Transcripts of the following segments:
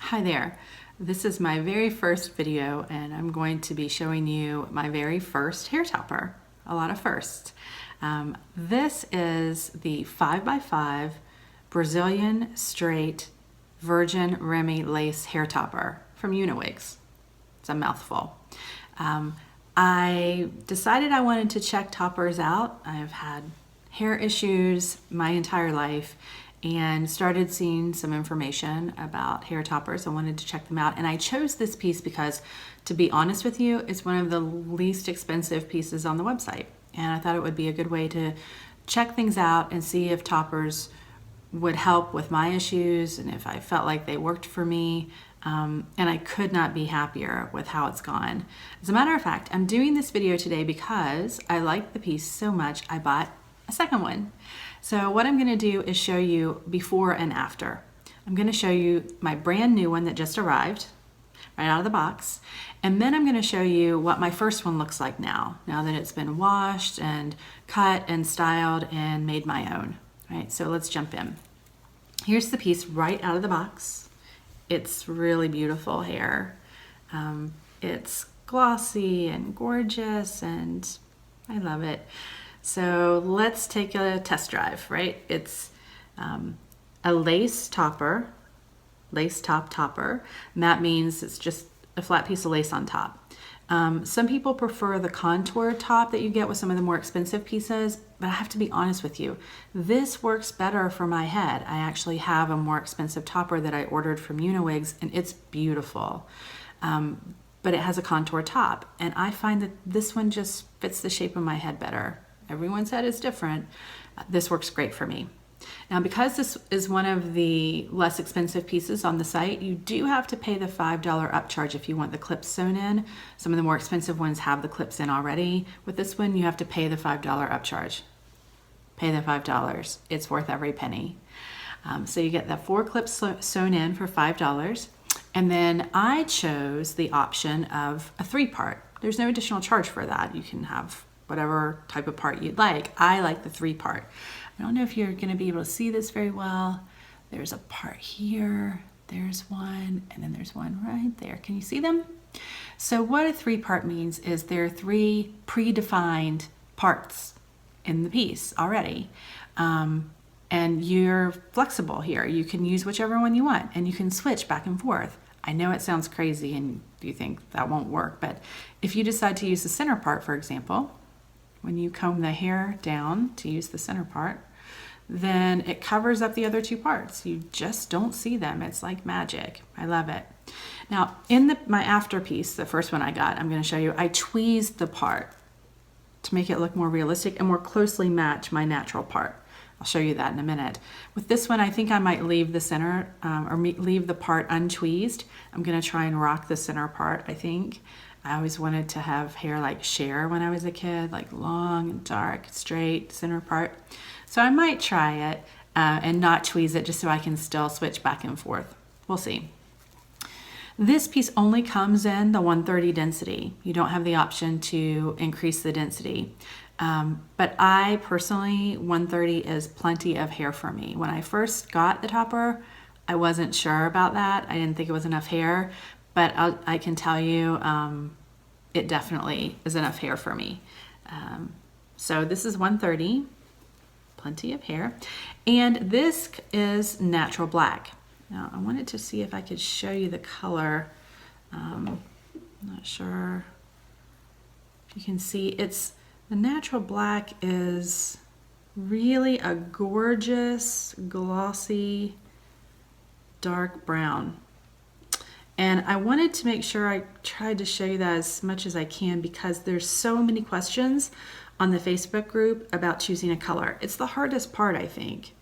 Hi there. This is my very first video and I'm going to be showing you my very first hair topper. A lot of firsts. This is the 5x5 Brazilian straight virgin Remy lace hair topper from Uniwigs. It's a mouthful. I decided I wanted to check toppers out. I've had hair issues my entire life and started seeing some information about hair toppers. I wanted to check them out, and I chose this piece because, to be honest with you, it's one of the least expensive pieces on the website, and I thought it would be a good way to check things out and see if toppers would help with my issues and if I felt like they worked for me. And I could not be happier with how it's gone. As a matter of fact, I'm doing this video today because I like the piece so much I bought a second one. So what I'm going to do is show you before and after. I'm going to show you my brand new one that just arrived right out of the box, and then I'm going to show you what my first one looks like now that it's been washed and cut and styled and made my own. Right, so let's jump in. Here's the piece right out of the box. It's really beautiful hair. It's glossy and gorgeous and I love it. So let's take a test drive, right? It's a lace topper, lace top topper. And that means it's just a flat piece of lace on top. Some people prefer the contour top that you get with some of the more expensive pieces, but I have to be honest with you, this works better for my head. I actually have a more expensive topper that I ordered from Uniwigs, and it's beautiful. But it has a contour top, and I find that this one just fits the shape of my head better. Everyone's head is different. This works great for me. Now, because this is one of the less expensive pieces on the site, you do have to pay the $5 upcharge if you want the clips sewn in. Some of the more expensive ones have the clips in already. With this one, you have to pay the $5 upcharge. Pay the $5. It's worth every penny. So you get the 4 clips sewn in for $5. And then I chose the option of a 3-part. There's no additional charge for that. You can have whatever type of part you'd like. I like the 3-part. I don't know if you're going to be able to see this very well. There's a part here, there's one, and then there's one right there. Can you see them? So what a 3-part means is there are 3 predefined parts in the piece already. And you're flexible here. You can use whichever one you want, and you can switch back and forth. I know it sounds crazy and you think that won't work, but if you decide to use the center part, for example, when you comb the hair down to use the center part, then it covers up the other 2 parts. You just don't see them. It's like magic. I love it. Now, in my after piece, the first one I got, I'm going to show you, I tweezed the part to make it look more realistic and more closely match my natural part. I'll show you that in a minute. With this one, I think I might leave the center leave the part untweezed. I'm going to try and rock the center part, I think. I always wanted to have hair like Cher when I was a kid, like long and dark, straight center part. So I might try it and not tweeze it just so I can still switch back and forth. We'll see. This piece only comes in the 130 density. You don't have the option to increase the density. But I personally, 130 is plenty of hair for me. When I first got the topper, I wasn't sure about that. I didn't think it was enough hair, but I can tell you it definitely is enough hair for me. So this is 130, plenty of hair. And this is natural black. Now I wanted to see if I could show you the color. I'm not sure if you can see. The natural black is really a gorgeous, glossy, dark brown. And I wanted to make sure I tried to show you that as much as I can because there's so many questions on the Facebook group about choosing a color. It's the hardest part, I think.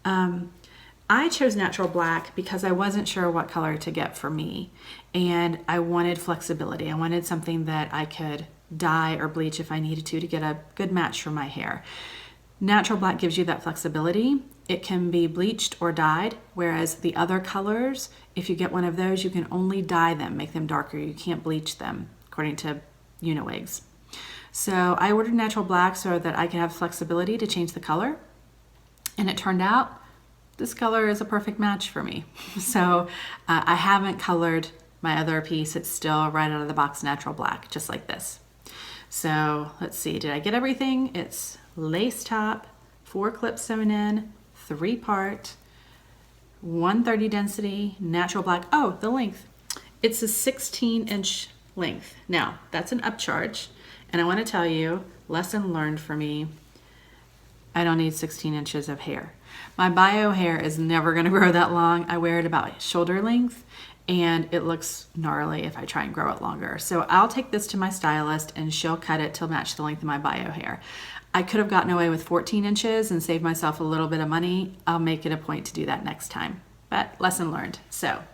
I chose natural black because I wasn't sure what color to get for me. And I wanted flexibility. I wanted something that I could dye or bleach if I needed to get a good match for my hair. Natural black gives you that flexibility. It can be bleached or dyed, whereas the other colors, if you get one of those, you can only dye them, make them darker. You can't bleach them, according to Uniwigs. So I ordered natural black so that I could have flexibility to change the color, and it turned out this color is a perfect match for me. So I haven't colored my other piece. It's still right out of the box natural black, just like this. So let's see, did I get everything? It's lace top, 4 clips sewn in, 3-part, 130 density, natural black. Oh, the length. It's a 16-inch length. Now, that's an upcharge, and I want to tell you, lesson learned for me, I don't need 16 inches of hair. My bio hair is never going to grow that long. I wear it about shoulder length, and it looks gnarly if I try and grow it longer. So I'll take this to my stylist, and she'll cut it to match the length of my bio hair. I could have gotten away with 14 inches and saved myself a little bit of money. I'll make it a point to do that next time, but lesson learned. So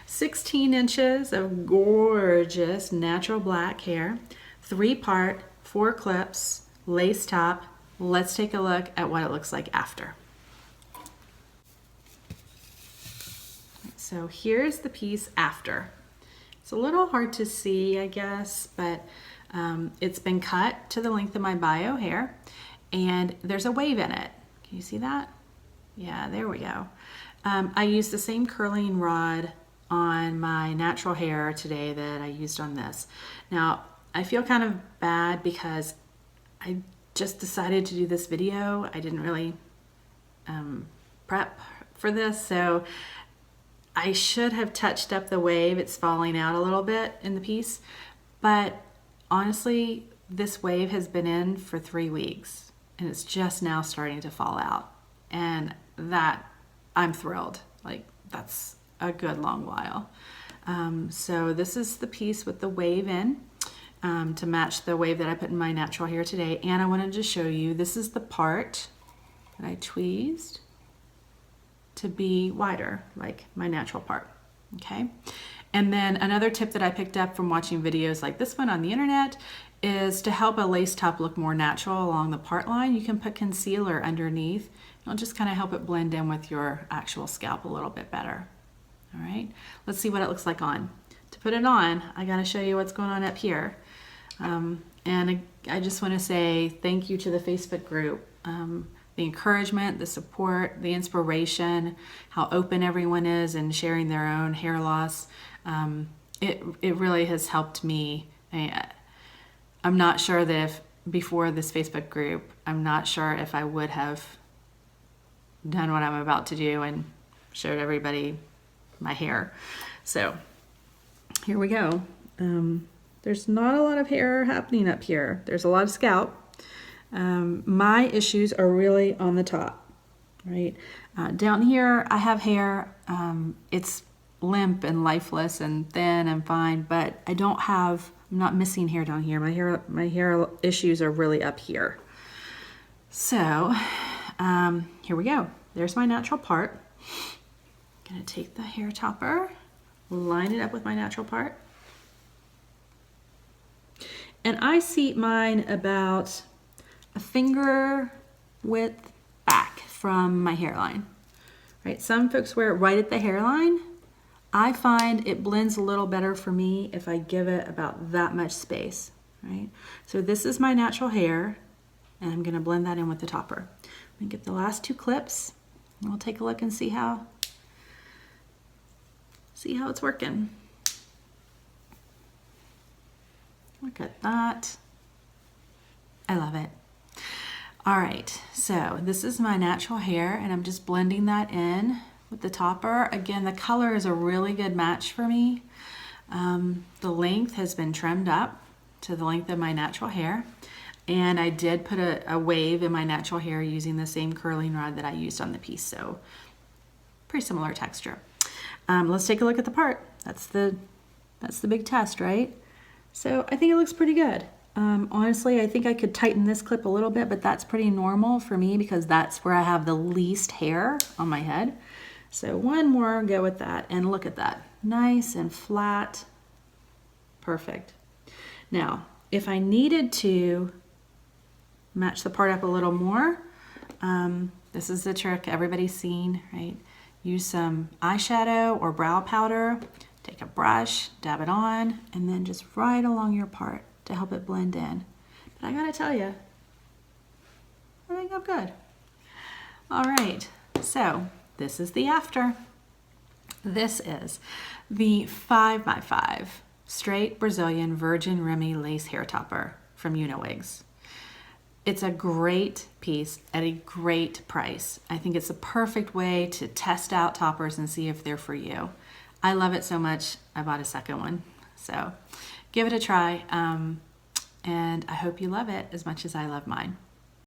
16 inches of gorgeous natural black hair, 3-part, 4 clips, lace top. Let's take a look at what it looks like after. So here's the piece after. It's a little hard to see, I guess, but it's been cut to the length of my bio hair, and there's a wave in it. Can you see that? Yeah, there we go. I used the same curling rod on my natural hair today that I used on this. Now, I feel kind of bad because I just decided to do this video. I didn't really prep for this, so I should have touched up the wave. It's falling out a little bit in the piece, but honestly, this wave has been in for 3 weeks and it's just now starting to fall out, and that I'm thrilled. Like, that's a good long while. So this is the piece with the wave in to match the wave that I put in my natural hair today. And I wanted to show you, this is the part that I tweezed to be wider, like my natural part, okay? And then another tip that I picked up from watching videos like this one on the internet is to help a lace top look more natural along the part line, you can put concealer underneath. It'll just kind of help it blend in with your actual scalp a little bit better. All right, let's see what it looks like on. To put it on, I gotta show you what's going on up here. And I just wanna say thank you to the Facebook group. The encouragement, the support, the inspiration, how open everyone is and sharing their own hair loss. It really has helped me. I'm not sure that if before this Facebook group, I'm not sure if I would have done what I'm about to do and showed everybody my hair. So here we go. There's not a lot of hair happening up here. There's a lot of scalp. My issues are really on the top, right? Down here, I have hair. It's limp and lifeless and thin and fine, but I'm not missing hair down here. My hair issues are really up here. So here we go. There's my natural part. I'm gonna take the hair topper, line it up with my natural part. And I seat mine about a finger width back from my hairline, right? Some folks wear it right at the hairline. I find it blends a little better for me if I give it about that much space, right? So this is my natural hair, and I'm gonna blend that in with the topper. Let me get the last 2 clips, and we'll take a look and see how it's working. Look at that. I love it. All right, so this is my natural hair, and I'm just blending that in with the topper. Again, the color is a really good match for me. The length has been trimmed up to the length of my natural hair, and I did put a wave in my natural hair using the same curling rod that I used on the piece, so pretty similar texture. Let's take a look at the part. That's the big test, right? So I think it looks pretty good. Honestly, I think I could tighten this clip a little bit, but that's pretty normal for me because that's where I have the least hair on my head. So one more go with that, and look at that. Nice and flat. Perfect. Now, if I needed to match the part up a little more, this is the trick everybody's seen, right? Use some eyeshadow or brow powder, take a brush, dab it on, and then just right along your part to help it blend in. But I gotta tell you, I think I'm good. All right, so this is the after. This is the 5x5 straight Brazilian virgin Remy lace hair topper from Uniwigs. It's a great piece at a great price. I think it's a perfect way to test out toppers and see if they're for you. I love it so much, I bought a second one. So give it a try, and I hope you love it as much as I love mine.